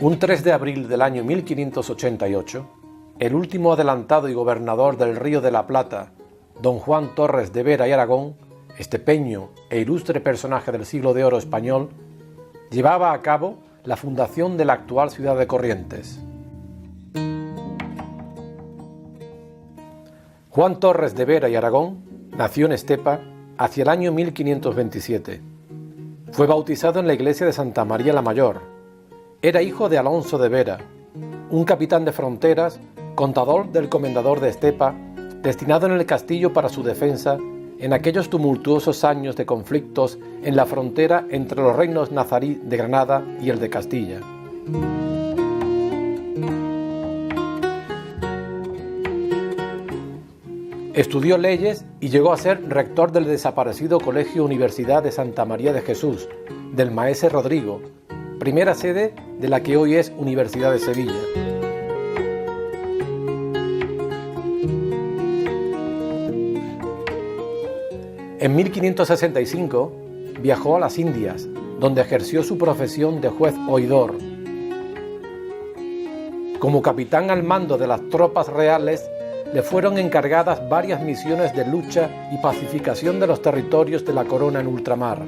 Un 3 de abril del año 1588, el último adelantado y gobernador del Río de la Plata, don Juan Torres de Vera y Aragón, estepeño e ilustre personaje del siglo de oro español, llevaba a cabo la fundación de la actual ciudad de Corrientes. Juan Torres de Vera y Aragón nació en Estepa hacia el año 1527. Fue bautizado en la iglesia de Santa María la Mayor. Era hijo de Alonso de Vera, un capitán de fronteras, contador del comendador de Estepa, destinado en el castillo para su defensa en aquellos tumultuosos años de conflictos en la frontera entre los reinos nazarí de Granada y el de Castilla. Estudió leyes y llegó a ser rector del desaparecido Colegio Universidad de Santa María de Jesús, del maese Rodrigo, primera sede de la que hoy es Universidad de Sevilla. En 1565 viajó a las Indias, donde ejerció su profesión de juez oidor. Como capitán al mando de las tropas reales, le fueron encargadas varias misiones de lucha y pacificación de los territorios de la corona en ultramar.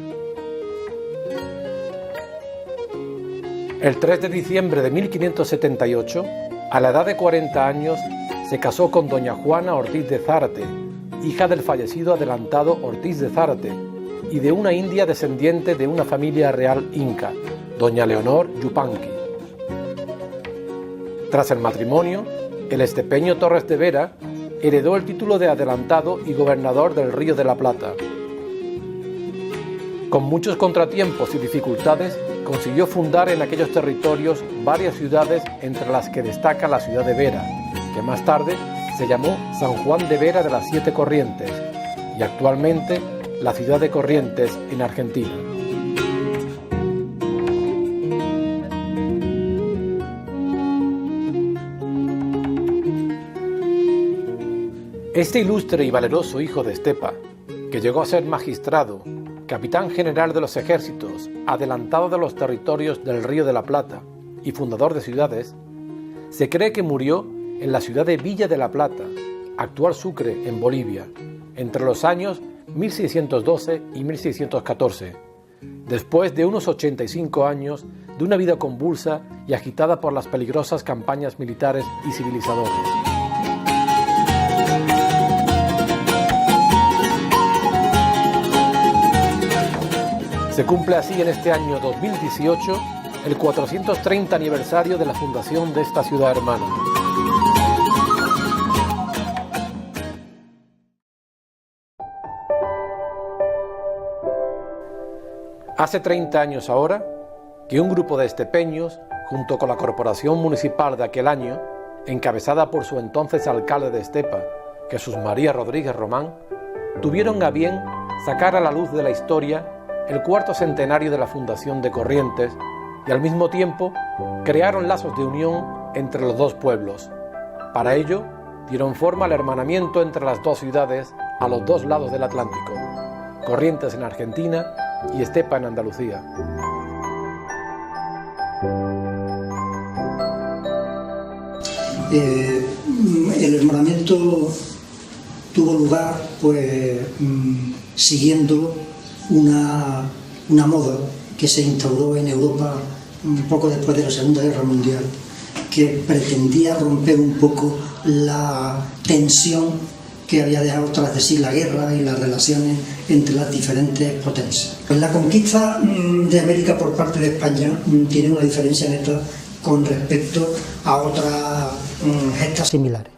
El 3 de diciembre de 1578, a la edad de 40 años, se casó con doña Juana Ortiz de Zárate, hija del fallecido adelantado Ortiz de Zárate, y de una india descendiente de una familia real inca, doña Leonor Yupanqui. Tras el matrimonio, el estepeño Torres de Vera heredó el título de adelantado y gobernador del Río de la Plata. Con muchos contratiempos y dificultades, consiguió fundar en aquellos territorios varias ciudades, entre las que destaca la ciudad de Vera, que más tarde se llamó San Juan de Vera de las Siete Corrientes, y actualmente la ciudad de Corrientes en Argentina. Este ilustre y valeroso hijo de Estepa, que llegó a ser magistrado, capitán general de los ejércitos, adelantado de los territorios del Río de la Plata y fundador de ciudades, se cree que murió en la ciudad de Villa de la Plata, actual Sucre, en Bolivia, entre los años 1612 y 1614, después de unos 85 años de una vida convulsa y agitada por las peligrosas campañas militares y civilizadoras. Se cumple así en este año 2018 el 430 aniversario de la fundación de esta ciudad hermana. Hace 30 años ahora que un grupo de estepeños, junto con la corporación municipal de aquel año, encabezada por su entonces alcalde de Estepa, Jesús María Rodríguez Román, tuvieron a bien sacar a la luz de la historia el cuarto centenario de la fundación de Corrientes y al mismo tiempo crearon lazos de unión entre los dos pueblos. Para ello dieron forma al hermanamiento entre las dos ciudades a los dos lados del Atlántico, Corrientes en Argentina y Estepa en Andalucía. El hermanamiento tuvo lugar siguiendo una moda que se instauró en Europa un poco después de la Segunda Guerra Mundial, que pretendía romper un poco la tensión que había dejado tras de sí la guerra y las relaciones entre las diferentes potencias. La conquista de América por parte de España tiene una diferencia neta con respecto a otras gestas similares.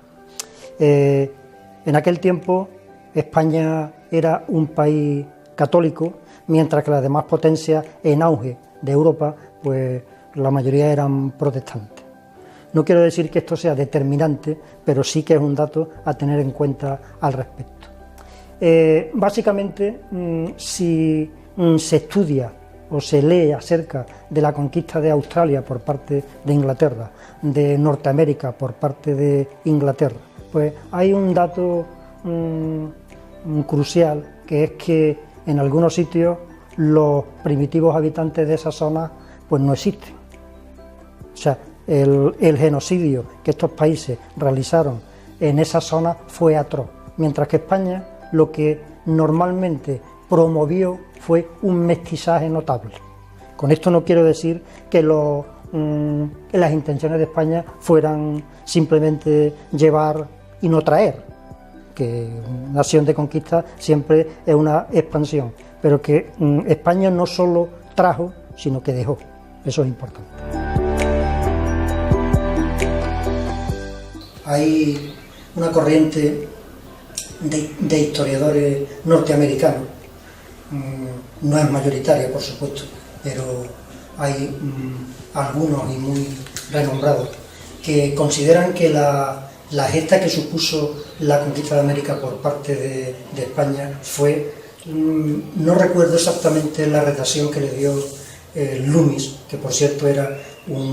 En aquel tiempo España era un país católico, mientras que las demás potencias en auge de Europa, pues la mayoría eran protestantes. No quiero decir que esto sea determinante, pero sí que es un dato a tener en cuenta al respecto. Básicamente, si se estudia o se lee acerca de la conquista de Australia por parte de Inglaterra, de Norteamérica por parte de Inglaterra, pues hay un dato crucial, que es que en algunos sitios los primitivos habitantes de esa zona pues no existen. sea, el genocidio que estos países realizaron en esa zona fue atroz, mientras que España lo que normalmente promovió fue un mestizaje notable. Con esto no quiero decir que las intenciones de España fueran simplemente llevar y no traer, que una acción de conquista siempre es una expansión, pero que España no solo trajo, sino que dejó. Eso es importante. Hay una corriente de historiadores norteamericanos, no es mayoritaria, por supuesto, pero hay algunos y muy renombrados que consideran que la gesta que supuso la conquista de América por parte de España fue, no recuerdo exactamente la redacción que le dio Loomis, que por cierto era,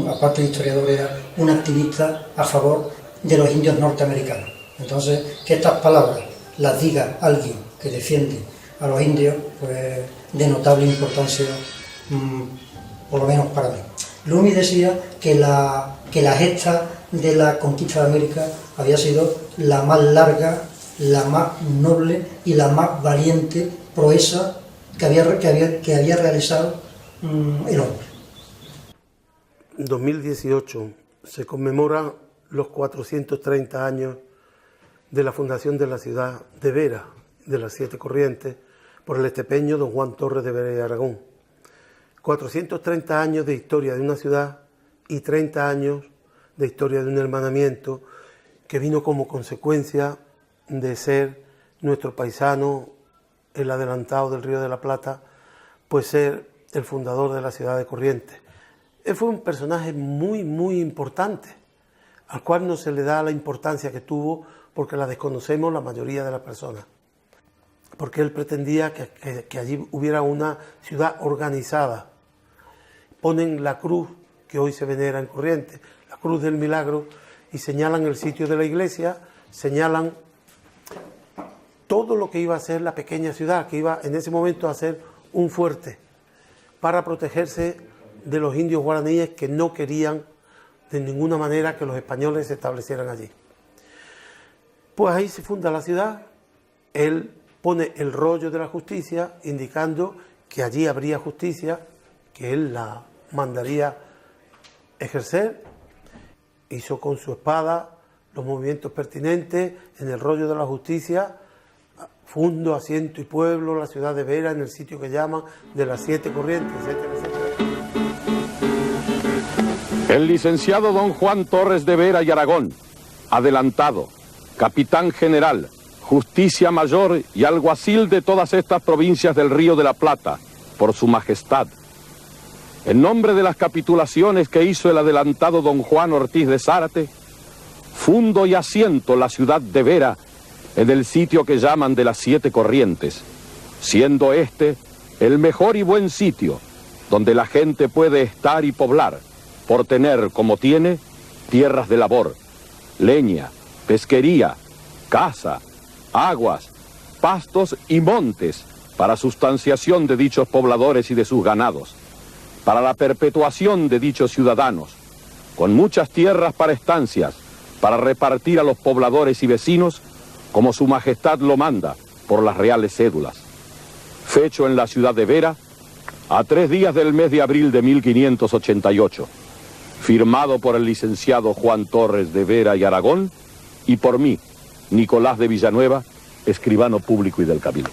aparte de historiador, era un activista a favor de los indios norteamericanos. Entonces, que estas palabras las diga alguien que defiende a los indios, pues de notable importancia, por lo menos para mí. Loomis decía que la gesta de la conquista de América había sido la más larga, la más noble y la más valiente proeza que había realizado el hombre. En 2018 se conmemora los 430 años de la fundación de la ciudad de Vera, de las Siete Corrientes, por el estepeño don Juan Torres de Vera y Aragón. 430 años de historia de una ciudad y 30 años de historia de un hermanamiento que vino como consecuencia de ser nuestro paisano, el adelantado del Río de la Plata, pues ser el fundador de la ciudad de Corrientes. Él fue un personaje muy, muy importante, al cual no se le da la importancia que tuvo porque la desconocemos la mayoría de las personas. Porque él pretendía que allí hubiera una ciudad organizada. Ponen la cruz que hoy se venera en Corrientes, la cruz del Milagro, y señalan el sitio de la iglesia, señalan todo lo que iba a ser la pequeña ciudad, que iba en ese momento a ser un fuerte para protegerse de los indios guaraníes que no querían de ninguna manera que los españoles se establecieran allí. Pues ahí se funda la ciudad. Él pone el rollo de la justicia indicando que allí habría justicia, que él la mandaría ejercer. Hizo con su espada los movimientos pertinentes en el rollo de la justicia, fundo, asiento y pueblo, la ciudad de Vera, en el sitio que llaman de las Siete Corrientes, etcétera, etcétera. El licenciado don Juan Torres de Vera y Aragón, adelantado, capitán general, justicia mayor y alguacil de todas estas provincias del Río de la Plata, por su majestad. En nombre de las capitulaciones que hizo el adelantado don Juan Ortiz de Zárate, fundo y asiento la ciudad de Vera en el sitio que llaman de las Siete Corrientes, siendo este el mejor y buen sitio donde la gente puede estar y poblar, por tener, como tiene, tierras de labor, leña, pesquería, caza, aguas, pastos y montes para sustanciación de dichos pobladores y de sus ganados, para la perpetuación de dichos ciudadanos, con muchas tierras para estancias, para repartir a los pobladores y vecinos, como su majestad lo manda, por las reales cédulas. Fecho en la ciudad de Vera, a 3 días del mes de abril de 1588, firmado por el licenciado Juan Torres de Vera y Aragón, y por mí, Nicolás de Villanueva, escribano público y del Cabildo.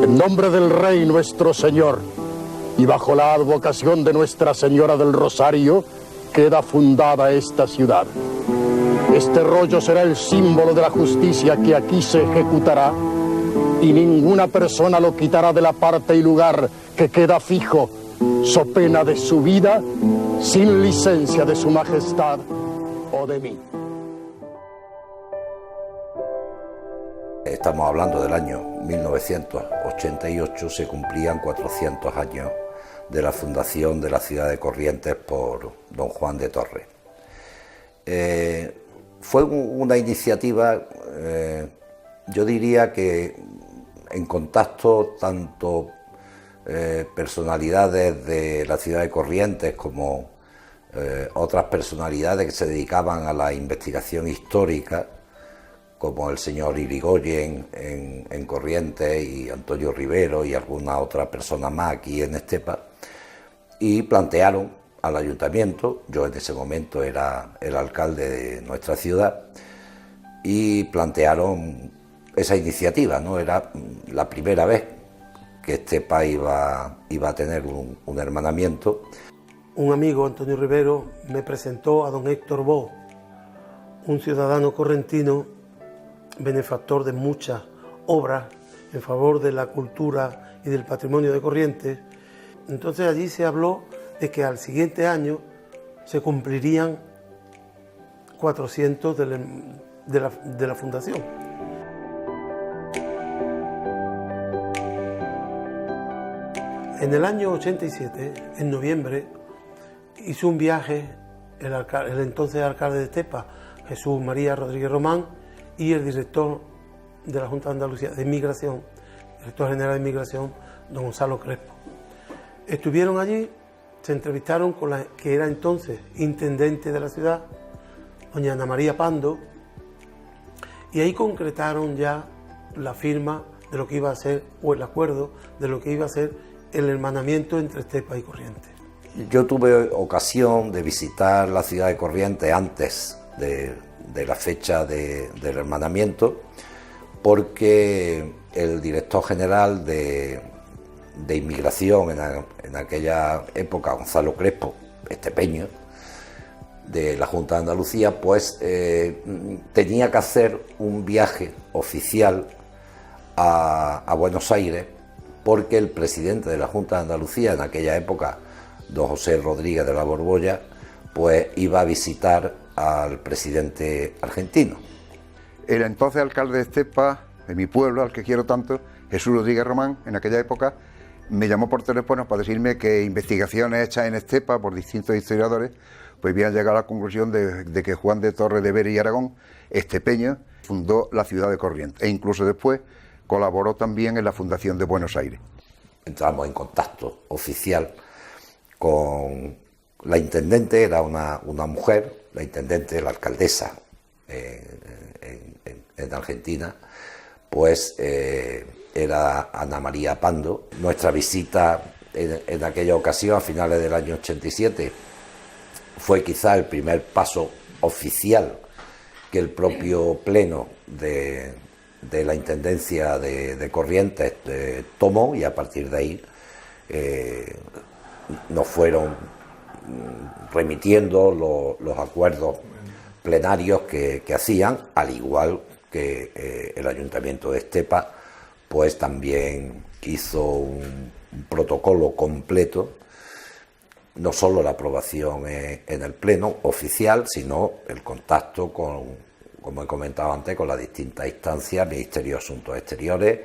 En nombre del Rey nuestro Señor, y bajo la advocación de Nuestra Señora del Rosario, queda fundada esta ciudad. Este rollo será el símbolo de la justicia que aquí se ejecutará, y ninguna persona lo quitará de la parte y lugar que queda fijo, so pena de su vida, sin licencia de su majestad o de mí. Estamos hablando del año 1988, se cumplían 400 años de la fundación de la ciudad de Corrientes por don Juan de Torres. Fue una iniciativa, yo diría que en contacto tanto personalidades de la ciudad de Corrientes como otras personalidades que se dedicaban a la investigación histórica, como el señor Irigoyen en Corrientes y Antonio Rivero y alguna otra persona más aquí en Estepa, y plantearon al ayuntamiento, yo en ese momento era el alcalde de nuestra ciudad, y plantearon esa iniciativa, ¿no? Era la primera vez que Estepa iba a tener un hermanamiento. Un amigo, Antonio Rivero, me presentó a don Héctor Bo, un ciudadano correntino, benefactor de muchas obras en favor de la cultura y del patrimonio de Corrientes. Entonces allí se habló de que al siguiente año se cumplirían 400 de la fundación. En el año 87, en noviembre, hizo un viaje el entonces alcalde de Estepa, Jesús María Rodríguez Román, y el director de la Junta de Andalucía de Inmigración, director general de Inmigración, don Gonzalo Crespo. Estuvieron allí, se entrevistaron con la que era entonces intendente de la ciudad, doña Ana María Pando, y ahí concretaron ya la firma de lo que iba a ser, o el acuerdo de lo que iba a ser el hermanamiento entre Estepa y Corrientes. Yo tuve ocasión de visitar la ciudad de Corrientes antes de la fecha del hermanamiento, porque el director general de Inmigración en aquella época, Gonzalo Crespo, estepeño, de la Junta de Andalucía, pues tenía que hacer un viaje oficial a Buenos Aires, porque el presidente de la Junta de Andalucía en aquella época, don José Rodríguez de la Borbolla, pues iba a visitar al presidente argentino. El entonces alcalde de Estepa, de mi pueblo, al que quiero tanto, Jesús Rodríguez Román, en aquella época, me llamó por teléfono para decirme que investigaciones hechas en Estepa por distintos historiadores pues habían llegado a la conclusión de que Juan de Torres de Vera y Aragón, estepeño, fundó la ciudad de Corrientes e incluso después colaboró también en la fundación de Buenos Aires. Entramos en contacto oficial con la intendente, era una mujer, la intendente, la alcaldesa en Argentina, pues era Ana María Pando. Nuestra visita en aquella ocasión, a finales del año 87, fue quizá el primer paso oficial que el propio pleno de la Intendencia de Corrientes tomó, y a partir de ahí nos fueron remitiendo los acuerdos plenarios que hacían, al igual que el Ayuntamiento de Estepa pues también hizo un protocolo completo, no solo la aprobación en el pleno oficial, sino el contacto con, como he comentado antes, con las distintas instancias, Ministerio de Asuntos Exteriores,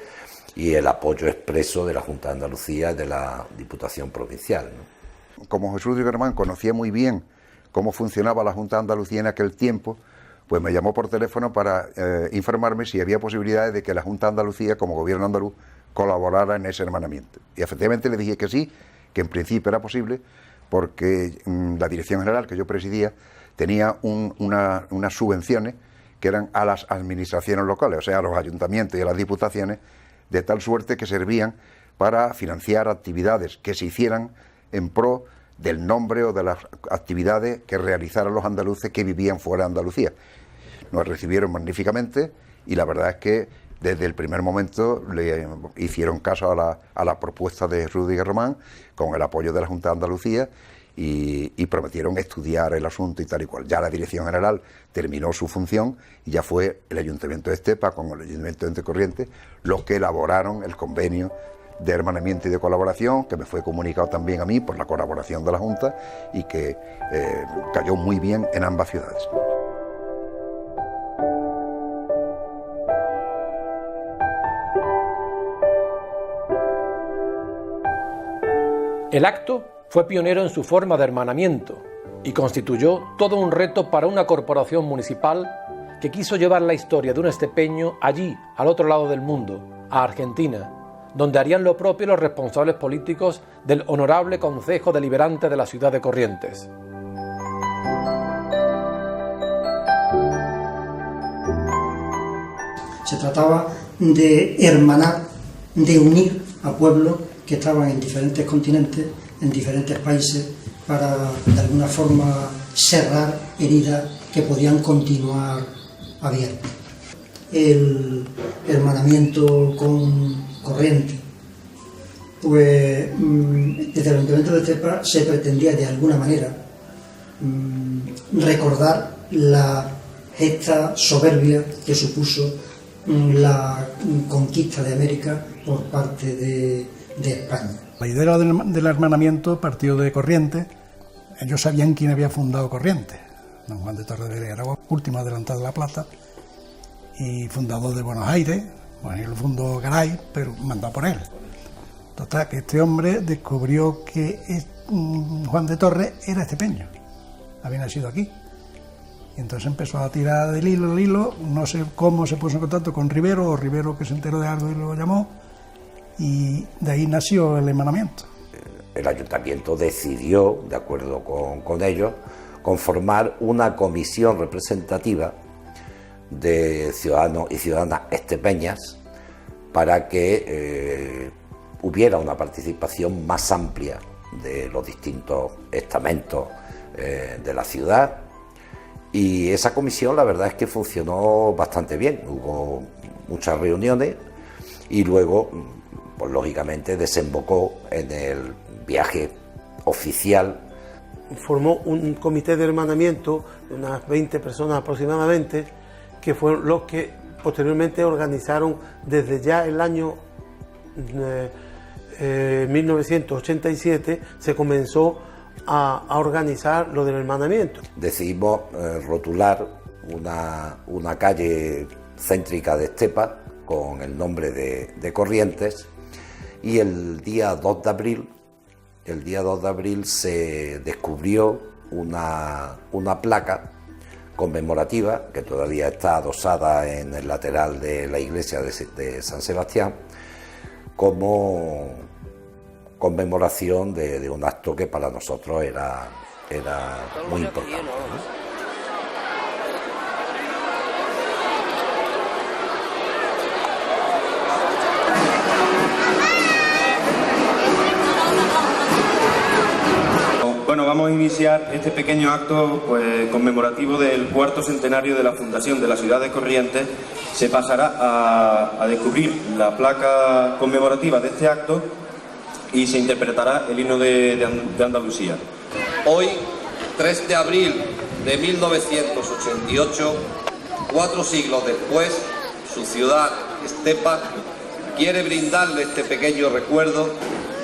y el apoyo expreso de la Junta de Andalucía y de la Diputación Provincial, ¿no? Como Jesús de Germán conocía muy bien cómo funcionaba la Junta de Andalucía en aquel tiempo, pues me llamó por teléfono para informarme si había posibilidades de que la Junta de Andalucía, como gobierno andaluz, colaborara en ese hermanamiento. Y efectivamente le dije que sí, que en principio era posible, porque la Dirección General que yo presidía tenía unas subvenciones que eran a las administraciones locales, o sea, a los ayuntamientos y a las diputaciones, de tal suerte que servían para financiar actividades que se hicieran en pro del nombre o de las actividades que realizaran los andaluces que vivían fuera de Andalucía. Nos recibieron magníficamente y la verdad es que desde el primer momento le hicieron caso a la propuesta de Rodríguez Román, con el apoyo de la Junta de Andalucía, y prometieron estudiar el asunto y tal y cual. Ya la Dirección General terminó su función y ya fue el Ayuntamiento de Estepa con el Ayuntamiento de Corrientes los que elaboraron el convenio de hermanamiento y de colaboración, que me fue comunicado también a mí por la colaboración de la Junta y que cayó muy bien en ambas ciudades. El acto fue pionero en su forma de hermanamiento y constituyó todo un reto para una corporación municipal que quiso llevar la historia de un estepeño allí, al otro lado del mundo, a Argentina, donde harían lo propio los responsables políticos del Honorable Concejo Deliberante de la ciudad de Corrientes. Se trataba de hermanar, de unir a pueblos que estaban en diferentes continentes, en diferentes países, para de alguna forma cerrar heridas que podían continuar abiertas. El hermanamiento con Corrientes, pues desde el Ayuntamiento de Estepa se pretendía de alguna manera recordar la gesta soberbia que supuso la conquista de América por parte de España. La idea del hermanamiento partió de Corrientes. Ellos sabían quién había fundado Corrientes. Don Juan de Torres de Vera era último adelantado de La Plata y fundador de Buenos Aires. Bueno, él lo fundó Garay, pero mandado por él. Total, que este hombre descubrió que Juan de Torres era estepeño, había nacido aquí. Y entonces empezó a tirar del hilo, no sé cómo se puso en contacto con Rivero, o Rivero que se enteró de algo y lo llamó, y de ahí nació el hermanamiento. El ayuntamiento decidió, de acuerdo con ellos, conformar una comisión representativa de ciudadanos y ciudadanas estepeñas para que hubiera una participación más amplia de los distintos estamentos de la ciudad. Y esa comisión, la verdad es que funcionó bastante bien. Hubo muchas reuniones y luego, pues lógicamente, desembocó en el viaje oficial. Formó un comité de hermanamiento de unas 20 personas aproximadamente, que fueron los que posteriormente organizaron desde ya el año 1987, se comenzó a organizar lo del hermanamiento. Decidimos rotular una calle céntrica de Estepa con el nombre de Corrientes, y el día 2 de abril se descubrió una placa conmemorativa que todavía está adosada en el lateral de la iglesia de San Sebastián, como conmemoración de un acto que para nosotros era muy importante, ¿no? Bueno, vamos a iniciar este pequeño acto conmemorativo del cuarto centenario de la fundación de la ciudad de Corrientes. Se pasará a descubrir la placa conmemorativa de este acto y se interpretará el himno de Andalucía. Hoy, 3 de abril de 1988, 4 siglos después, su ciudad, Estepa, quiere brindarle este pequeño recuerdo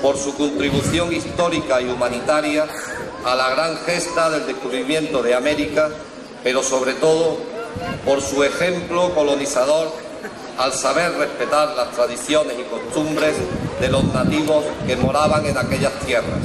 por su contribución histórica y humanitaria a la gran gesta del descubrimiento de América, pero sobre todo por su ejemplo colonizador al saber respetar las tradiciones y costumbres de los nativos que moraban en aquellas tierras.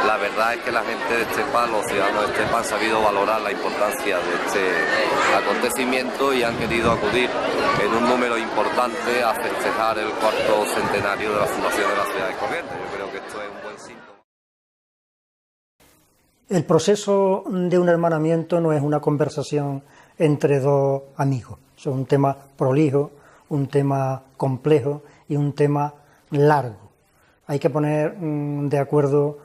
La verdad es que la gente de Estepa, los ciudadanos de Estepa, han sabido valorar la importancia de este acontecimiento y han querido acudir en un número importante a festejar el cuarto centenario de la fundación de la ciudad de Corrientes. Yo creo que esto es un buen síntoma. El proceso de un hermanamiento no es una conversación entre dos amigos, es un tema prolijo, un tema complejo y un tema largo. Hay que poner de acuerdo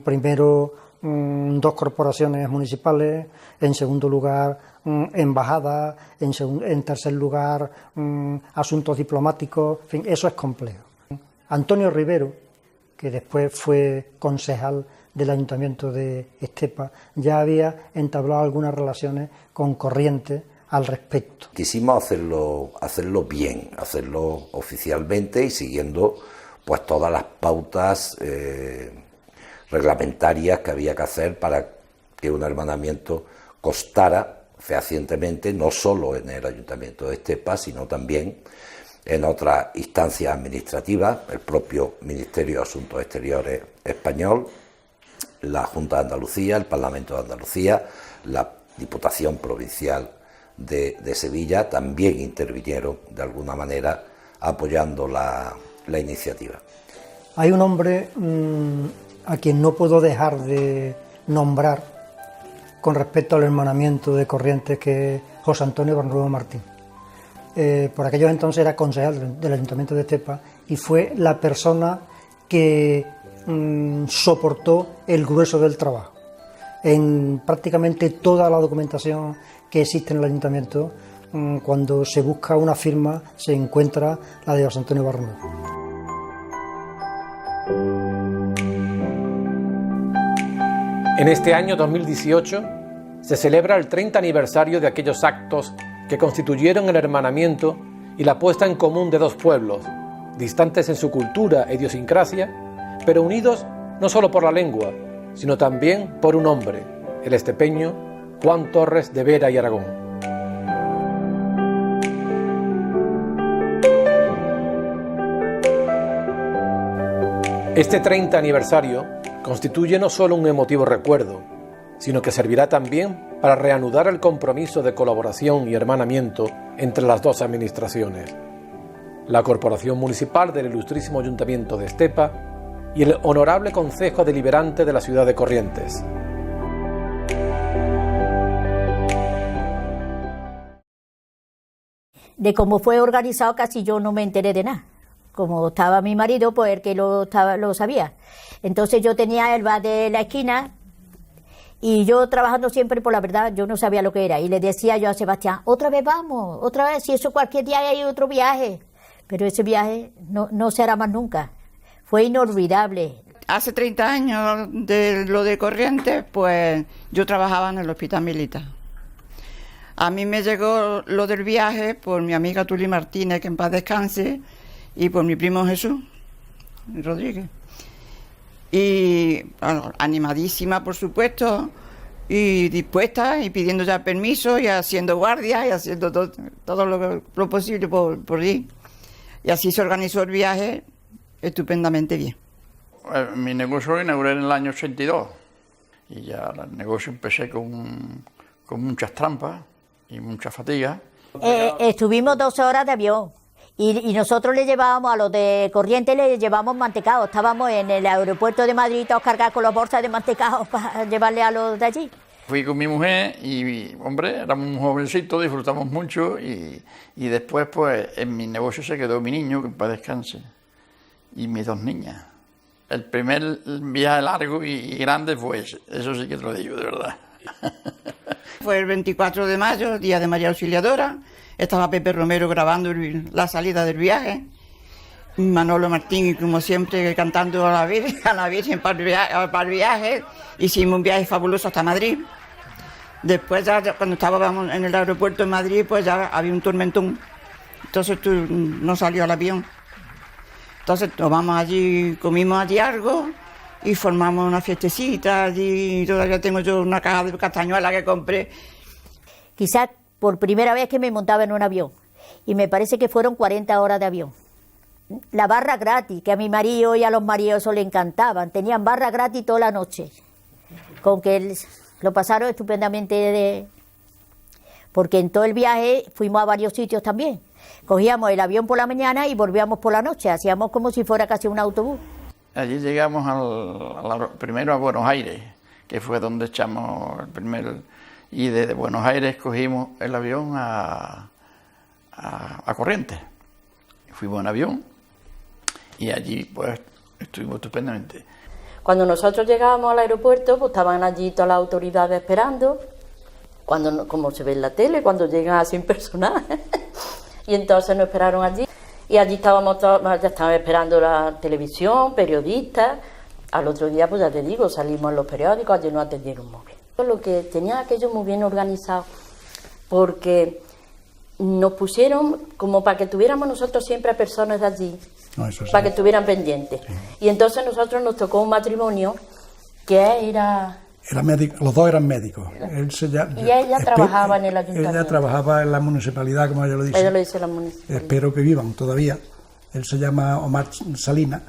primero dos corporaciones municipales, en segundo lugar embajadas, en tercer lugar asuntos diplomáticos, en fin, eso es complejo. Antonio Rivero, que después fue concejal del Ayuntamiento de Estepa, ya había entablado algunas relaciones con Corrientes al respecto. Quisimos hacerlo bien, hacerlo oficialmente y siguiendo pues todas las pautas reglamentarias que había que hacer para que un hermanamiento costara fehacientemente, no solo en el Ayuntamiento de Estepa, sino también en otras instancias administrativas, el propio Ministerio de Asuntos Exteriores español, la Junta de Andalucía, el Parlamento de Andalucía, la Diputación Provincial de Sevilla también intervinieron de alguna manera apoyando la iniciativa. Hay un hombre a quien no puedo dejar de nombrar con respecto al hermanamiento de Corrientes, que es José Antonio Barnuevo Martín. Por aquellos entonces era concejal del Ayuntamiento de Estepa y fue la persona que soportó el grueso del trabajo. En prácticamente toda la documentación que existe en el Ayuntamiento, cuando se busca una firma, se encuentra la de José Antonio Barnuevo. En este año 2018 se celebra el 30 aniversario de aquellos actos que constituyeron el hermanamiento y la puesta en común de dos pueblos, distantes en su cultura e idiosincrasia, pero unidos no solo por la lengua, sino también por un hombre, el estepeño Juan Torres de Vera y Aragón. Este 30 aniversario constituye no solo un emotivo recuerdo, sino que servirá también para reanudar el compromiso de colaboración y hermanamiento entre las dos administraciones, la Corporación Municipal del Ilustrísimo Ayuntamiento de Estepa y el Honorable Concejo Deliberante de la ciudad de Corrientes. De cómo fue organizado casi yo no me enteré de nada. Como estaba mi marido, pues el que lo sabía. Entonces yo tenía el bar de la esquina y yo trabajando siempre, por la verdad, yo no sabía lo que era. Y le decía yo a Sebastián, otra vez vamos, otra vez, si eso cualquier día hay otro viaje. Pero ese viaje no se hará más nunca. Fue inolvidable. Hace 30 años de lo de Corrientes, pues yo trabajaba en el Hospital Militar. A mí me llegó lo del viaje por mi amiga Tuli Martínez, que en paz descanse, y por mi primo Jesús Rodríguez. Y bueno, animadísima, por supuesto, y dispuesta, y pidiendo ya permiso, y haciendo guardia, y haciendo todo lo posible por ir. Y así se organizó el viaje estupendamente bien. Mi negocio lo inauguré en el año 82, y ya el negocio empecé con muchas trampas y mucha fatiga. Estuvimos 12 horas de avión. Y nosotros le llevábamos a los de Corrientes, le llevábamos mantecado. Estábamos en el aeropuerto de Madrid, todos cargados con las bolsas de mantecado para llevarle a los de allí. Fui con mi mujer y, hombre, éramos un jovencito, disfrutamos mucho y después, pues, en mi negocio se quedó mi niño, que en paz descanse, y mis dos niñas. El primer viaje largo y grande fue ese, eso sí que te lo digo, de verdad. Fue el 24 de mayo, día de María Auxiliadora. Estaba Pepe Romero grabando la salida del viaje. Manolo Martín, como siempre, cantando a la Virgen para el viaje. Hicimos un viaje fabuloso hasta Madrid. Después, ya cuando estábamos en el aeropuerto de Madrid, pues ya había un tormentón. Entonces no salió el avión. Entonces tomamos allí, comimos allí algo y formamos una fiestecita allí. Todavía tengo yo una caja de castañuelas que compré. Quizás por primera vez que me montaba en un avión, y me parece que fueron 40 horas de avión. La barra gratis, que a mi marido y a los maridos eso le encantaban, tenían barra gratis toda la noche, con que lo pasaron estupendamente, porque en todo el viaje fuimos a varios sitios también. Cogíamos el avión por la mañana y volvíamos por la noche, hacíamos como si fuera casi un autobús. Allí llegamos primero a Buenos Aires, que fue donde echamos el primer... Y desde Buenos Aires cogimos el avión a Corrientes. Fuimos en avión y allí pues estuvimos estupendamente. Cuando nosotros llegábamos al aeropuerto, pues estaban allí todas las autoridades esperando, como se ve en la tele, cuando llegan así personajes, y entonces nos esperaron allí, y allí estábamos todos, ya estaban esperando la televisión, periodistas. Al otro día, pues ya te digo, salimos en los periódicos, allí nos atendieron muy bien. Lo que tenía aquello muy bien organizado, porque nos pusieron como para que tuviéramos nosotros siempre a personas de allí, para que estuvieran pendientes. Sí. Y entonces nosotros nos tocó un matrimonio que era médico, los dos eran médicos. Y ella trabajaba en el ayuntamiento. Ella trabajaba en la municipalidad, como ella lo dice. Ella lo dice la municipalidad. Espero que vivan todavía. Él se llama Omar Salinas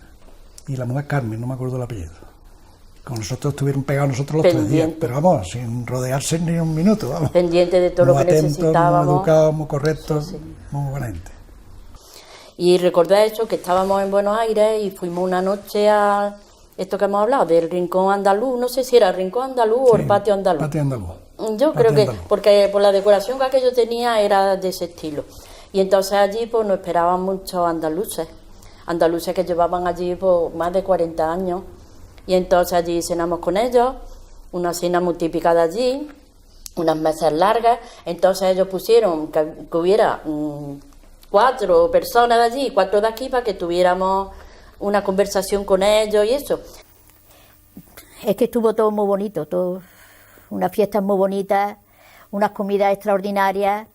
y la mujer Carmen, no me acuerdo el apellido. Con nosotros estuvieron pegados nosotros los 3 días, pero vamos, sin rodearse ni un minuto, vamos. Pendiente de todo muy lo que atentos, necesitábamos. Muy educados, muy correctos, sí. Muy buena gente. Y recordé eso, que estábamos en Buenos Aires y fuimos una noche a esto que hemos hablado, del Rincón Andaluz, no sé si era el Rincón Andaluz o el Patio Andaluz. Patio Andaluz. Yo creo que, porque por la decoración que aquello tenía era de ese estilo. Y entonces allí pues nos esperaban muchos andaluces que llevaban allí pues, más de 40 años. Y entonces allí cenamos con ellos, una cena muy típica de allí, unas mesas largas. Entonces ellos pusieron que hubiera 4 personas de allí, 4 de aquí, para que tuviéramos una conversación con ellos y eso. Es que estuvo todo muy bonito, todo, unas fiestas muy bonitas, unas comidas extraordinarias.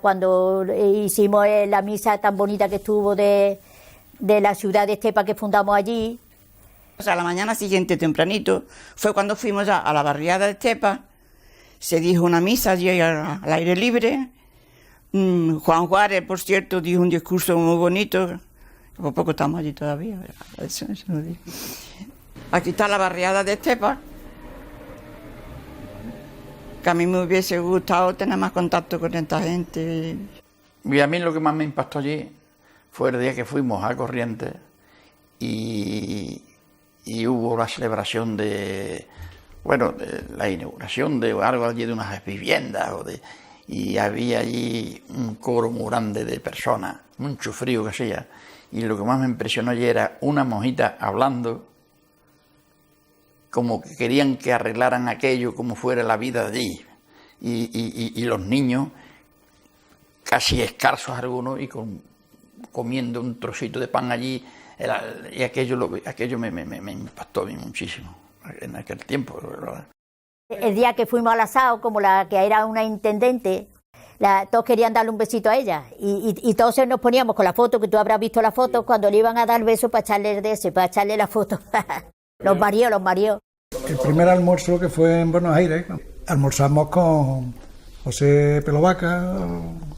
Cuando hicimos la misa tan bonita que estuvo de la ciudad de Estepa que fundamos allí. O sea, la mañana siguiente, tempranito, fue cuando fuimos ya a la barriada de Estepa, se dijo una misa allí al aire libre. Juan Juárez, por cierto, dijo un discurso muy bonito, por poco estamos allí todavía. Eso no digo. Aquí está la barriada de Estepa, que a mí me hubiese gustado tener más contacto con esta gente. Y a mí lo que más me impactó allí fue el día que fuimos a Corrientes y hubo la celebración de la inauguración de algo allí de unas viviendas y había allí un coro muy grande de personas, mucho frío que hacía, y lo que más me impresionó allí era una monjita hablando como que querían que arreglaran aquello como fuera la vida de allí, y los niños casi escasos algunos y comiendo un trocito de pan allí. Y aquello me impactó a mí muchísimo en aquel tiempo, ¿verdad? El día que fuimos al asado, como la que era una intendente, todos querían darle un besito a ella y todos nos poníamos con la foto, que tú habrás visto la foto, cuando le iban a dar beso para echarle la foto. Los mareó. El primer almuerzo que fue en Buenos Aires, almorzamos con José Pelovaca,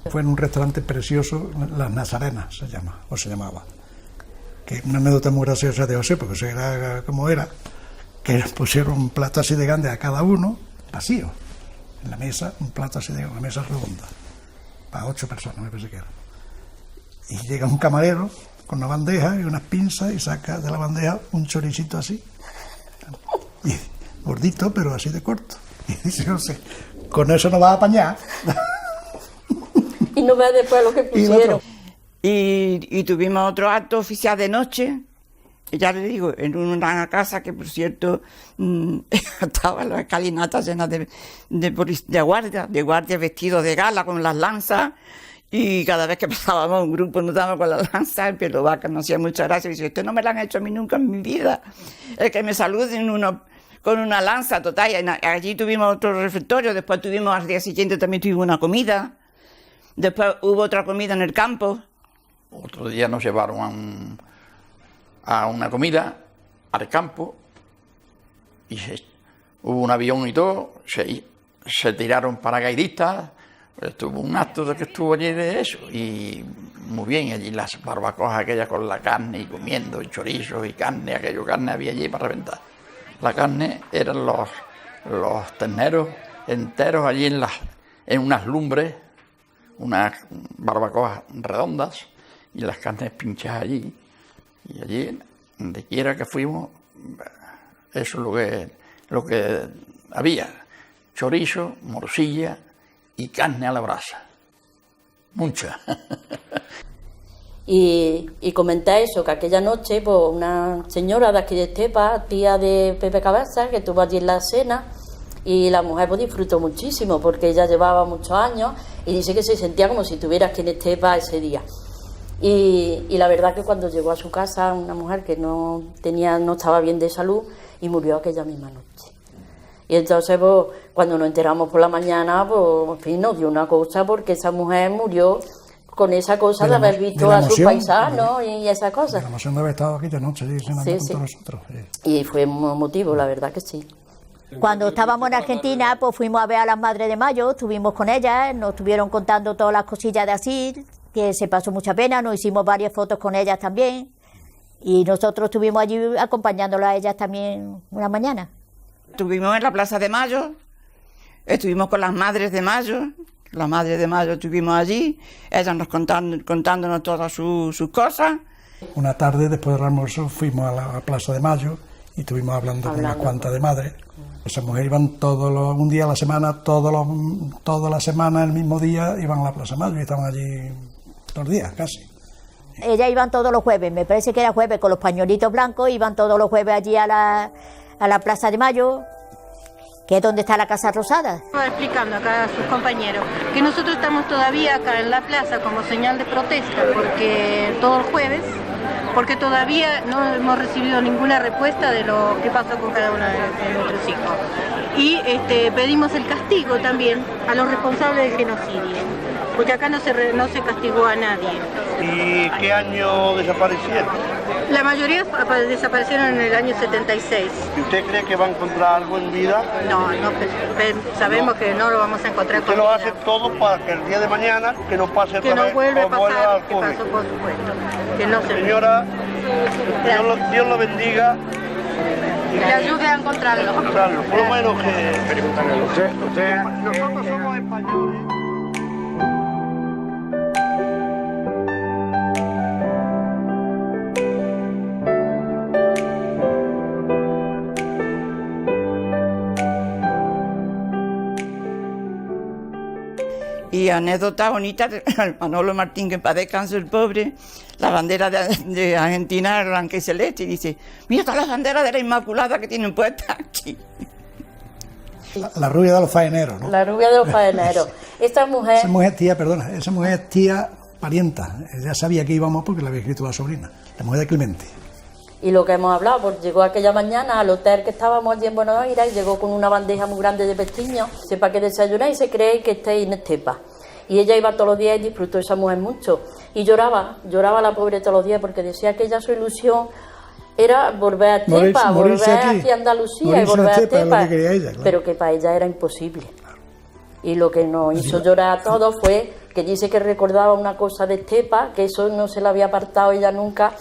fue en un restaurante precioso, Las Nazarenas se llamaba. Que una anécdota muy graciosa de José, porque era como era, que pusieron un plato así de grande a cada uno, vacío, en la mesa, un plato así de una mesa redonda, para 8 personas, me parece que era. Y llega un camarero con una bandeja y unas pinzas y saca de la bandeja un choricito así, y gordito, pero así de corto. Y dice José, con eso no va a apañar. Y no ve después lo que pusieron. Y tuvimos otro acto oficial de noche, ya le digo, en una casa que, por cierto, estaban las escalinatas llenas de guardias vestidos de gala con las lanzas, y cada vez que pasábamos un grupo nos dábamos con las lanzas. El Pelovaca nos hacía mucha gracia y dice, esto no me lo han hecho a mí nunca en mi vida, el que me saluden con una lanza total. Y allí tuvimos otro refectorio, después tuvimos al día siguiente también tuvimos una comida, después hubo otra comida en el campo. Otro día nos llevaron a una comida al campo y hubo un avión y todo, se tiraron paracaidistas, estuvo un acto de que estuvo allí de eso, y muy bien, allí las barbacoas aquellas con la carne y comiendo, y chorizos y carne, carne había allí para reventar. La carne eran los terneros enteros allí en unas lumbres, unas barbacoas redondas, y las carnes pinchadas allí, y allí, donde quiera que fuimos, eso es lo que había, chorizo, morcilla y carne a la brasa, mucha. Y comenté eso, que aquella noche pues una señora de aquí de Estepa, tía de Pepe Cabeza, que estuvo allí en la cena, y la mujer pues disfrutó muchísimo porque ella llevaba muchos años y dice que se sentía como si estuviera aquí en Estepa ese día. Y la verdad que cuando llegó a su casa una mujer que no estaba bien de salud y murió aquella misma noche. Y entonces pues, cuando nos enteramos por la mañana, pues en fin, nos dio una cosa porque esa mujer murió con esa cosa de haber visto a sus paisanos y esas cosas. La emoción de haber estado aquí de noche cenando con todos nosotros. Y fue un motivo, la verdad que sí. Cuando estábamos en Argentina, pues fuimos a ver a las Madres de Mayo, estuvimos con ellas, nos estuvieron contando todas las cosillas de Asís, que se pasó mucha pena, nos hicimos varias fotos con ellas también, y nosotros estuvimos allí acompañándolas a ellas también una mañana. Estuvimos en la Plaza de Mayo, estuvimos con las Madres de Mayo. La Madre de Mayo estuvimos allí, ellas nos contándonos todas sus cosas. Una tarde, después del almuerzo, fuimos a la Plaza de Mayo y estuvimos hablando con unas cuantas de madres. Esas mujeres iban un día a la semana, toda la semana, el mismo día, iban a la Plaza de Mayo y estaban allí todos los días, casi. Ellas iban todos los jueves, me parece que era jueves, con los pañuelitos blancos, iban todos los jueves allí a la Plaza de Mayo, que es donde está la Casa Rosada. Estaba explicando acá a sus compañeros que nosotros estamos todavía acá en la plaza como señal de protesta, porque todo el jueves, porque todavía no hemos recibido ninguna respuesta de lo que pasó con cada uno de nuestros hijos. Y pedimos el castigo también a los responsables del genocidio, porque acá no se castigó a nadie. ¿Y qué año desaparecieron? La mayoría desaparecieron en el año 76. ¿Y usted cree que va a encontrar algo en vida? No, sabemos que no lo vamos a encontrar con vida. Usted lo hace todo para que el día de mañana que no pase otra vez, que no vuelva a pasar, que ocurrir. pasó por supuesto. Que no se Señora, Dios lo bendiga. Y le ayude a encontrarlo. Por lo menos que... Nosotros somos españoles. Y anécdota bonita, Manolo Martín, que en paz descanse el pobre, la bandera de Argentina blanca y celeste, y dice, mira todas las banderas de la Inmaculada que tienen puestas aquí. La rubia de los faeneros, ¿no? La rubia de los faeneros. Esa mujer esa mujer es tía parienta, ella sabía que íbamos porque la había escrito la sobrina, la mujer de Clemente. Y lo que hemos hablado, pues llegó aquella mañana al hotel que estábamos allí en Buenos Aires y llegó con una bandeja muy grande de pestiños, sepa que desayunáis y se cree que estáis en Estepa. Y ella iba todos los días y disfrutó esa mujer mucho. Y lloraba la pobre todos los días porque decía que ella su ilusión era volver a Estepa, volver aquí a Andalucía y volver a Estepa, pero que para ella era imposible. Y lo que nos hizo llorar a todos fue que dice que recordaba una cosa de Estepa, que eso no se le había apartado ella nunca,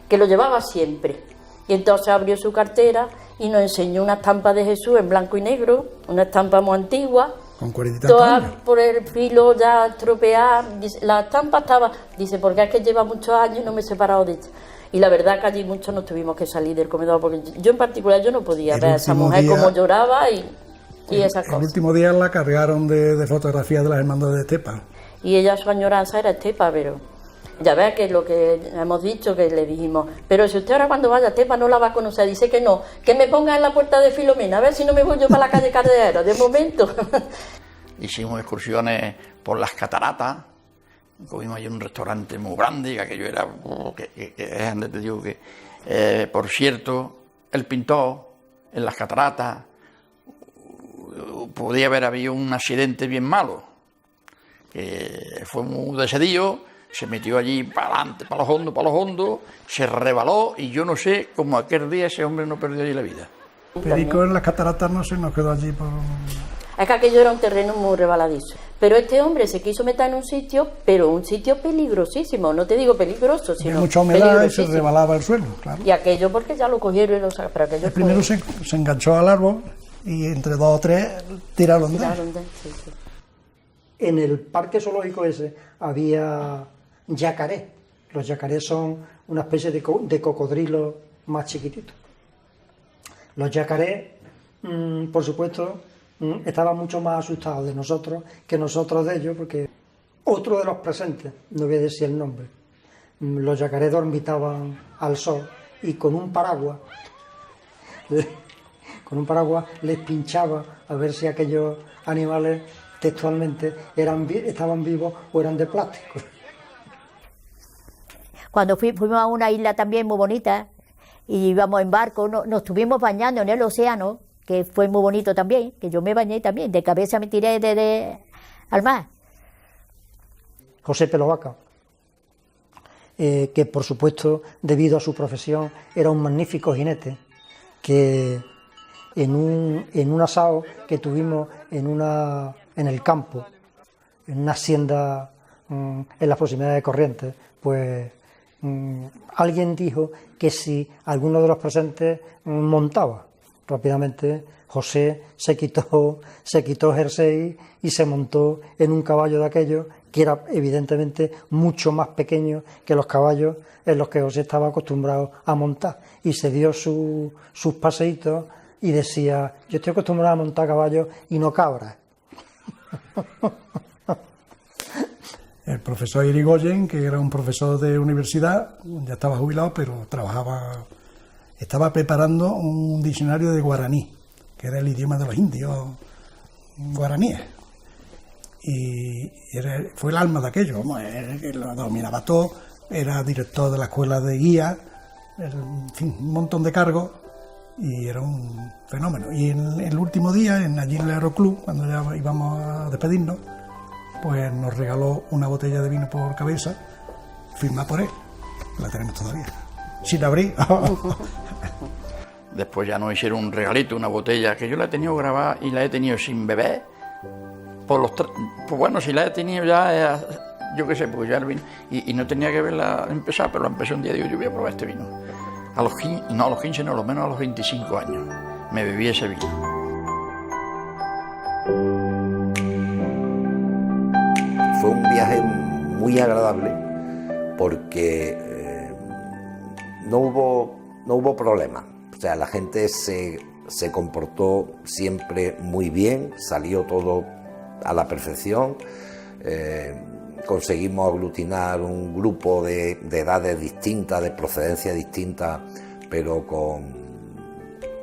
que lo llevaba siempre. Y entonces abrió su cartera y nos enseñó una estampa de Jesús en blanco y negro, una estampa muy antigua, con 40 toda por el filo ya estropeada. La estampa estaba, dice, porque es que lleva muchos años y no me he separado de ella. Y la verdad que allí muchos nos tuvimos que salir del comedor, porque yo en particular yo no podía ver a esa mujer como lloraba y esas cosas. El último día la cargaron de fotografías de las hermandades de Estepa. Y ella, su añoranza era Estepa, pero ya ves que es lo que hemos dicho, que le dijimos, pero si usted ahora cuando vaya a Estepa no la va a conocer, dice que no, que me ponga en la puerta de Filomena, a ver si no me voy yo para la calle Cardenero, de momento. Hicimos excursiones por las cataratas, comimos allí en un restaurante muy grande, que aquello era, te digo que, por cierto, el pintor en las cataratas, podía haber habido un accidente bien malo, que fue muy decidillo. Se metió allí para adelante, para los hondos, se rebaló y yo no sé cómo aquel día ese hombre no perdió allí la vida. Perico en las cataratas no se nos quedó allí por... Es que aquello era un terreno muy rebaladizo. Pero este hombre se quiso meter en un sitio, pero un sitio peligrosísimo. No te digo peligroso, sino había mucha humedad y se rebalaba el suelo, claro. Y aquello porque ya lo cogieron y lo sacaron. Pero aquello primero se enganchó al árbol y entre 2 o 3 tiraron de él. Sí. En el parque zoológico ese había yacaré. Los yacarés son una especie de cocodrilo más chiquitito. Los yacarés, por supuesto, estaban mucho más asustados de nosotros que nosotros de ellos, porque otro de los presentes, no voy a decir el nombre, los yacarés dormitaban al sol y con un paraguas les pinchaba a ver si aquellos animales textualmente estaban vivos o eran de plástico. Cuando fuimos a una isla también muy bonita y íbamos en barco, nos estuvimos bañando en el océano, que fue muy bonito también, que yo me bañé también, de cabeza me tiré al mar. José Pelovaca, que por supuesto, debido a su profesión, era un magnífico jinete, que en un asado que tuvimos en el campo, en una hacienda en las proximidades de Corrientes, pues alguien dijo que si alguno de los presentes montaba. Rápidamente José se quitó jersey y se montó en un caballo de aquellos que era evidentemente mucho más pequeño que los caballos en los que José estaba acostumbrado a montar, y se dio sus paseitos y decía: yo estoy acostumbrado a montar caballos y no cabras. El profesor Irigoyen, que era un profesor de universidad, ya estaba jubilado, pero estaba preparando un diccionario de guaraní, que era el idioma de los indios guaraníes. Y fue el alma de aquello, lo dominaba todo, era director de la escuela de guía, en fin, un montón de cargos, y era un fenómeno. Y en el último día, allí en el Aeroclub, cuando ya íbamos a despedirnos, pues nos regaló una botella de vino por cabeza, firmada por él. La tenemos todavía, sin abrir. Después ya nos hicieron un regalito, una botella, que yo la he tenido grabada y la he tenido sin beber. Pues bueno, si la he tenido ya, yo qué sé, pues ya el vino. Y no tenía que verla empezar, pero la empecé un día y digo, yo voy a probar este vino. A los 15, no, lo menos a los 25 años me bebí ese vino. Fue un viaje muy agradable porque no hubo problemas. O sea, la gente se comportó siempre muy bien, salió todo a la perfección. Conseguimos aglutinar un grupo de edades distintas, de procedencia distinta, pero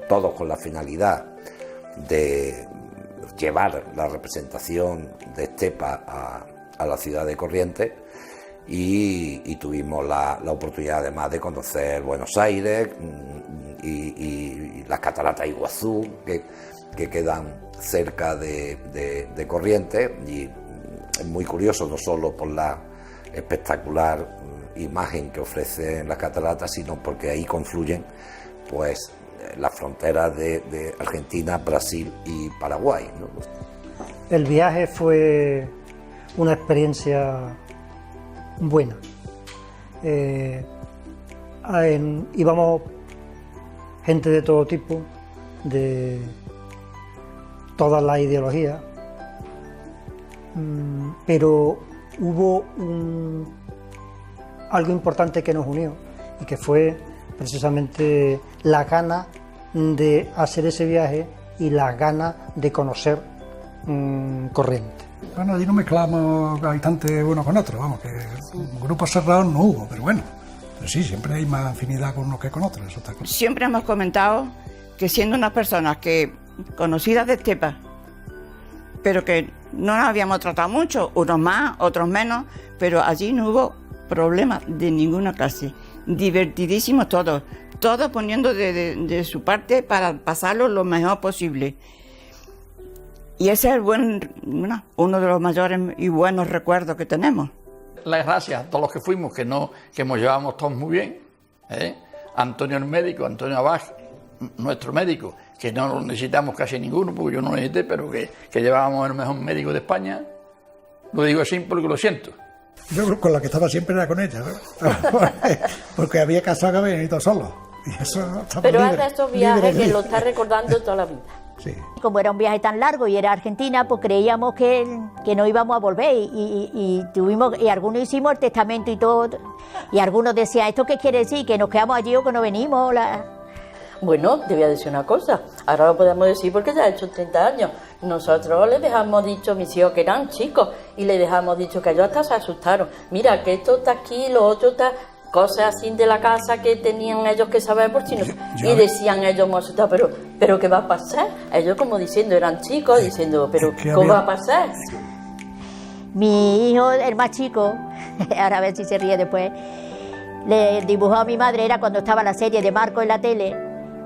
todos con la finalidad de llevar la representación de Estepa a la ciudad de Corrientes, y tuvimos la oportunidad además de conocer Buenos Aires y las cataratas Iguazú, que quedan cerca de Corrientes, y es muy curioso no solo por la espectacular imagen que ofrecen las cataratas, sino porque ahí confluyen pues las fronteras de Argentina, Brasil y Paraguay, ¿no? El viaje fue una experiencia buena. Íbamos gente de todo tipo, de todas las ideologías, pero hubo algo importante que nos unió, y que fue precisamente la gana de hacer ese viaje y las ganas de conocer Corrientes. Bueno, allí no mezclamos habitantes unos con otros, vamos, que grupos cerrados no hubo, pero bueno, pero sí, siempre hay más afinidad con unos que con otros, eso está claro. Siempre hemos comentado que siendo unas personas que conocidas de Estepa, pero que no nos habíamos tratado mucho, unos más, otros menos, pero allí no hubo problemas de ninguna clase, divertidísimos todos poniendo de su parte para pasarlo lo mejor posible. Y ese es uno de los mayores y buenos recuerdos que tenemos. Las gracias a todos los que fuimos, que nos llevábamos todos muy bien. Antonio el médico, Antonio Abad, nuestro médico, que no lo necesitamos casi ninguno, porque yo no lo necesité, pero que llevábamos el mejor médico de España. Lo digo así porque lo siento. Yo con la que estaba siempre era con ella, ¿no? Porque había casado que había ido solo. Y eso, pero es de estos viajes que lo está recordando toda la vida. Sí. Como era un viaje tan largo y era Argentina, pues creíamos que no íbamos a volver, y algunos hicimos el testamento y todo, y algunos decían, ¿esto qué quiere decir? ¿Que nos quedamos allí o que no venimos? Bueno, te voy a decir una cosa, ahora lo podemos decir porque ya ha hecho 30 años. nosotros les dejamos dicho, mis hijos que eran chicos, y les dejamos dicho que ellos hasta se asustaron. Mira, que esto está aquí, lo otro está... Cosas así de la casa que tenían ellos que saber por si no. Y decían ellos muy asustados, pero ¿qué va a pasar? Ellos como diciendo, eran chicos, diciendo, pero ¿cómo va a pasar? Mi hijo, el más chico, ahora a ver si se ríe después, le dibujó a mi madre, era cuando estaba la serie de Marco en la tele,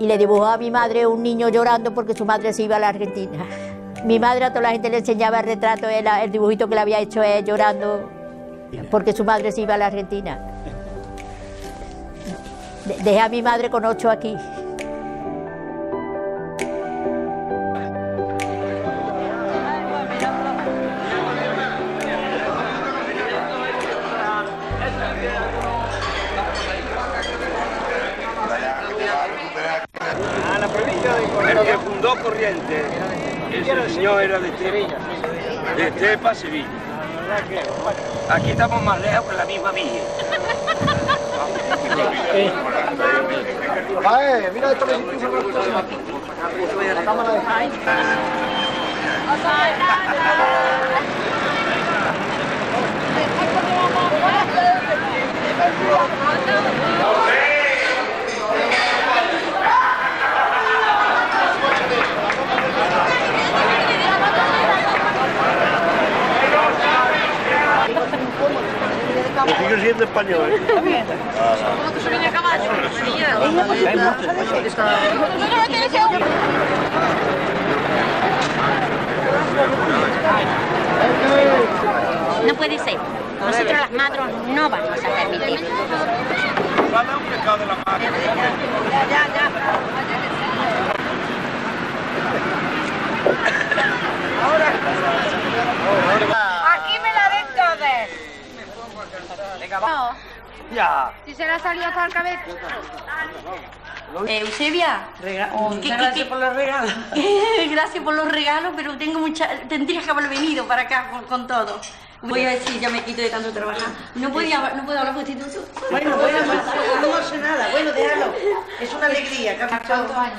y le dibujó a mi madre un niño llorando porque su madre se iba a la Argentina. Mi madre a toda la gente le enseñaba el retrato, el dibujito que le había hecho él llorando porque su madre se iba a la Argentina. Dejé a mi madre con 8 aquí. A la provincia de Corrientes. El que fundó Corrientes, ese señor era de Estepa, Sevilla. Aquí estamos más lejos que la misma villa. Mira esto que la cámara de... Sigue siendo español, ¿eh? También. ¿Cómo que se viene a caballo? No puede ser. Nosotros las madres no vamos a permitir. Dame un pescado de la madre. Aquí me la den todas. No. Ya. Si se la salió hasta el cabeza. Eusebia, Gracias por los regalos. Gracias por los regalos, pero tendrías que haber venido para acá con todo. Voy a decir, ya me quito de tanto trabajar. No puedo hablar constitución. Bueno, no sé nada. Bueno, déjalo. Es una alegría. ¿Cuántos años?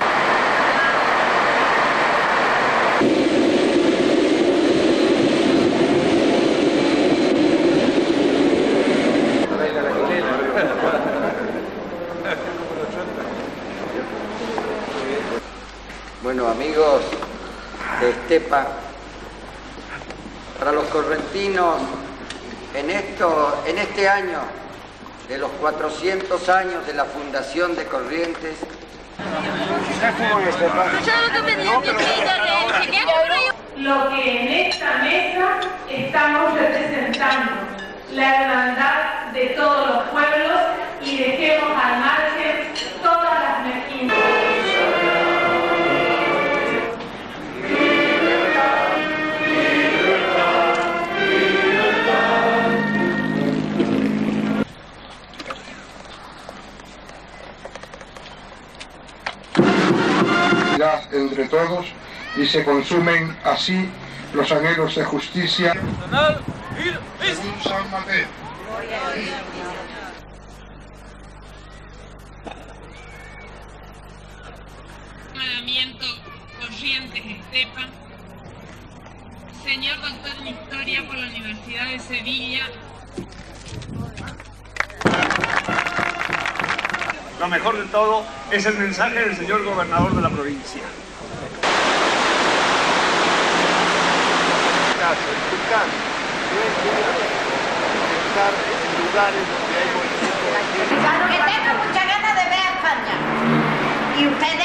Bueno, amigos de Estepa, para los correntinos, en este año de los 400 años de la fundación de Corrientes, Lo que en esta mesa estamos representando, la hermandad de todos los pueblos, y dejemos al margen todas las mezquinas. Entre todos, y se consumen así los anhelos de justicia. San Mateo. Hermanamiento Corrientes Estepa, señor doctor en Historia por la Universidad de Sevilla. Lo mejor de todo es el mensaje del señor gobernador de la provincia. Estar en lugares donde hay movimiento. Que tengo mucha ganas de ver a España. Y ustedes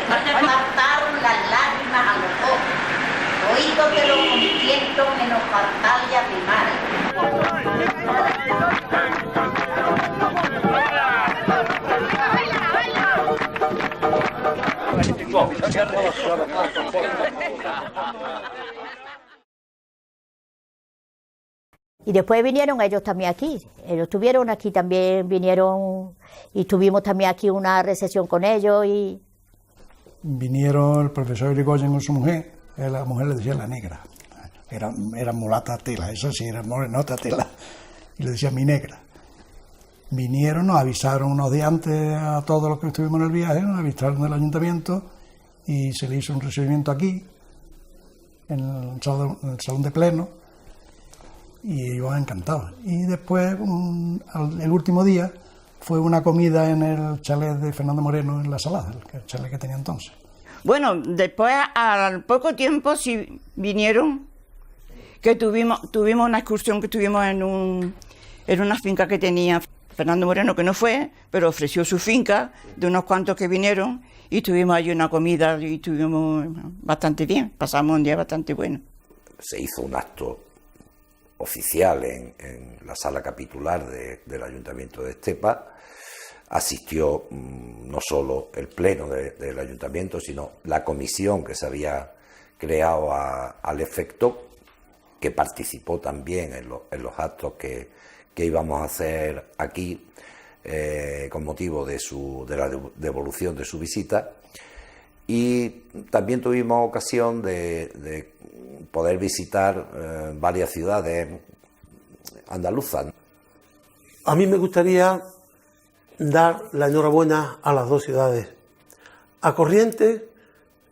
faltaron las lágrimas a los ojos. Oído que lo consiento menos fatal y arrimar. Y después vinieron ellos también aquí. Ellos estuvieron aquí también, vinieron y tuvimos también aquí una recepción con ellos. Y vinieron el profesor Irigoyen con su mujer, la mujer le decía la negra. Era mulata tela, eso sí, era morenota tela. Y le decía mi negra. Vinieron, nos avisaron unos días antes a todos los que estuvimos en el viaje, nos avisaron del ayuntamiento y se le hizo un recibimiento aquí. en el salón de pleno, y iban encantados. Y después, el último día, fue una comida en el chalet de Fernando Moreno en La Salada, el chalet que tenía entonces. Bueno, después, al poco tiempo, sí vinieron, que tuvimos una excursión que estuvimos en una finca que tenía Fernando Moreno, que no fue, pero ofreció su finca de unos cuantos que vinieron, y tuvimos allí una comida y estuvimos bastante bien, pasamos un día bastante bueno. Se hizo un acto oficial en la sala capitular del Ayuntamiento de Estepa. Asistió no solo el pleno del Ayuntamiento, sino la comisión que se había creado al efecto, que participó también en los actos que íbamos a hacer aquí con motivo de la devolución de su visita. Y también tuvimos ocasión de poder visitar varias ciudades andaluzas. A mí me gustaría dar la enhorabuena a las dos ciudades, a Corrientes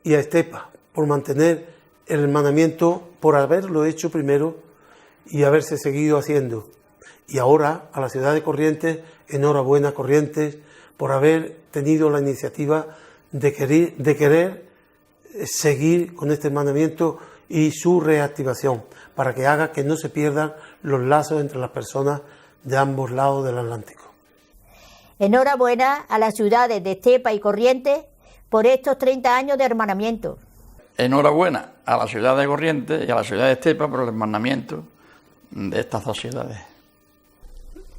y a Estepa, por mantener el hermanamiento, por haberlo hecho primero y haberse seguido haciendo. Y ahora a la ciudad de Corrientes, enhorabuena Corrientes, por haber tenido la iniciativa de querer seguir con este hermanamiento y su reactivación, para que haga que no se pierdan los lazos entre las personas de ambos lados del Atlántico. Enhorabuena a las ciudades de Estepa y Corrientes por estos 30 años de hermanamiento. Enhorabuena a la ciudad de Corrientes y a la ciudad de Estepa por el hermanamiento de estas dos ciudades.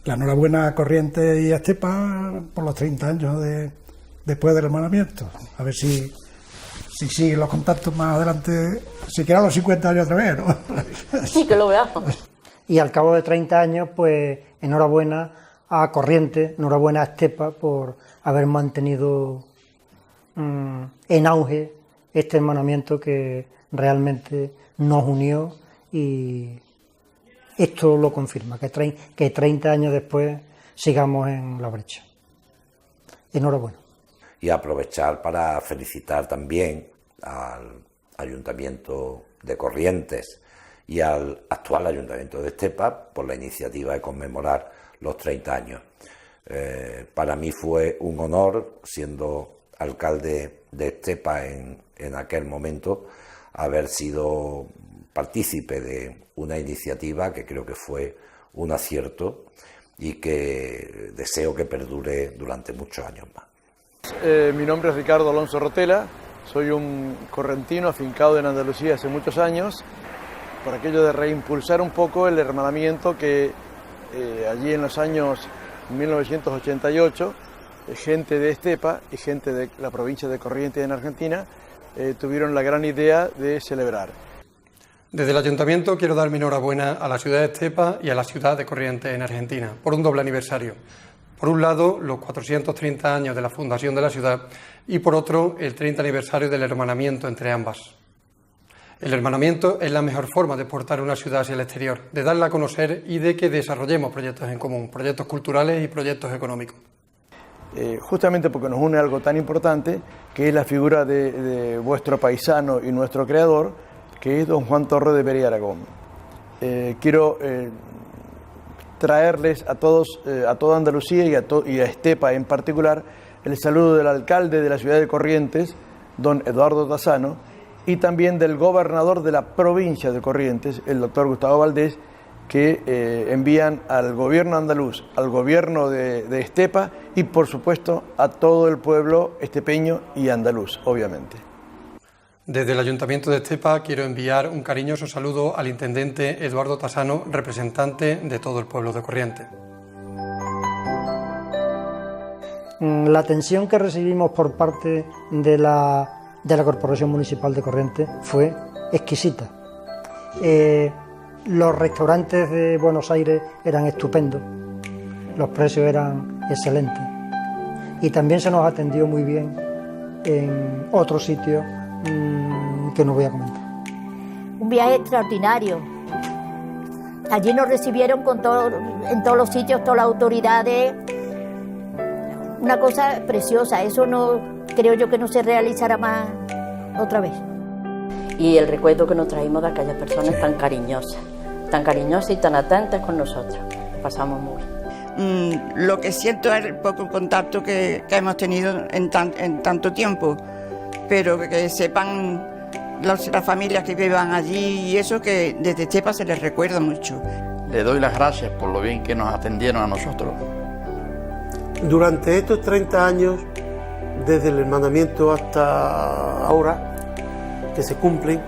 La enhorabuena a Corrientes y a Estepa por los 30 años después del hermanamiento. A ver si siguen los contactos más adelante, si quedan los 50 años otra vez, ¿no? Sí, que lo veamos. Y al cabo de 30 años, pues enhorabuena a Corrientes, enhorabuena a Estepa por haber mantenido en auge este hermanamiento que realmente nos unió, y esto lo confirma, que 30 años después sigamos en la brecha. Enhorabuena. Y aprovechar para felicitar también al Ayuntamiento de Corrientes y al actual Ayuntamiento de Estepa por la iniciativa de conmemorar los 30 años. Para mí fue un honor, siendo alcalde de Estepa en aquel momento, haber sido partícipe de una iniciativa que creo que fue un acierto y que deseo que perdure durante muchos años más. Mi nombre es Ricardo Alonso Rotela, soy un correntino afincado en Andalucía hace muchos años, por aquello de reimpulsar un poco el hermanamiento que allí en los años 1988, gente de Estepa y gente de la provincia de Corrientes en Argentina tuvieron la gran idea de celebrar. Desde el Ayuntamiento quiero dar mi enhorabuena a la ciudad de Estepa y a la ciudad de Corrientes en Argentina por un doble aniversario. Por un lado, los 430 años de la fundación de la ciudad y por otro, el 30 aniversario del hermanamiento entre ambas. El hermanamiento es la mejor forma de exportar una ciudad hacia el exterior, de darla a conocer y de que desarrollemos proyectos en común, proyectos culturales y proyectos económicos. Justamente porque nos une algo tan importante, que es la figura de vuestro paisano y nuestro creador, que es don Juan Torre de Vera y Aragón. Quiero traerles a todos, a toda Andalucía y a Estepa en particular, el saludo del alcalde de la ciudad de Corrientes, don Eduardo Tassano, y también del gobernador de la provincia de Corrientes, el doctor Gustavo Valdés, que envían al gobierno andaluz, al gobierno de Estepa y por supuesto a todo el pueblo estepeño y andaluz, obviamente. Desde el Ayuntamiento de Estepa quiero enviar un cariñoso saludo al intendente Eduardo Tassano, representante de todo el pueblo de Corrientes. La atención que recibimos por parte de la Corporación Municipal de Corrientes fue exquisita. Los restaurantes de Buenos Aires eran estupendos, los precios eran excelentes y también se nos atendió muy bien en otros sitios que no voy a comentar. Un viaje extraordinario. Allí nos recibieron en todos los sitios, todas las autoridades. Una cosa preciosa, eso no creo yo que no se realizará más otra vez. y el recuerdo que nos traímos de aquellas personas tan cariñosas y tan atentas con nosotros. Pasamos muy bien. Lo que siento es el poco contacto que hemos tenido en tanto tiempo, pero que sepan las familias que vivan allí y eso, que desde Estepa se les recuerda mucho. Le doy las gracias por lo bien que nos atendieron a nosotros. Durante estos 30 años, desde el hermanamiento hasta ahora, que se cumplen,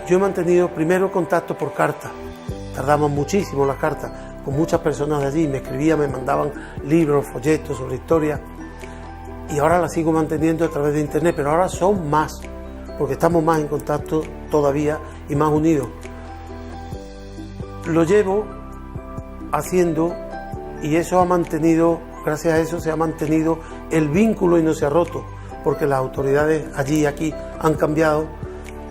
yo he mantenido primero contacto por carta. Tardamos muchísimo las cartas, con muchas personas de allí, me escribían, me mandaban libros, folletos sobre historia, y ahora las sigo manteniendo a través de internet, pero ahora son más, porque estamos más en contacto todavía y más unidos. Lo llevo haciendo, y eso ha mantenido, gracias a eso se ha mantenido el vínculo y no se ha roto, porque las autoridades allí y aquí han cambiado,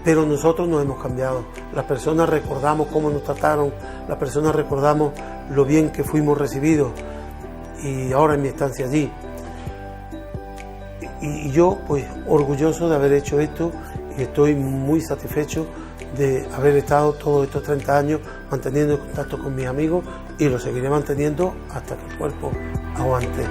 pero nosotros no hemos cambiado. Las personas recordamos cómo nos trataron, las personas recordamos lo bien que fuimos recibidos, y ahora en mi estancia allí. Y yo, pues, orgulloso de haber hecho esto, y estoy muy satisfecho de haber estado todos estos 30 años manteniendo contacto con mis amigos, y lo seguiré manteniendo hasta que el cuerpo aguante.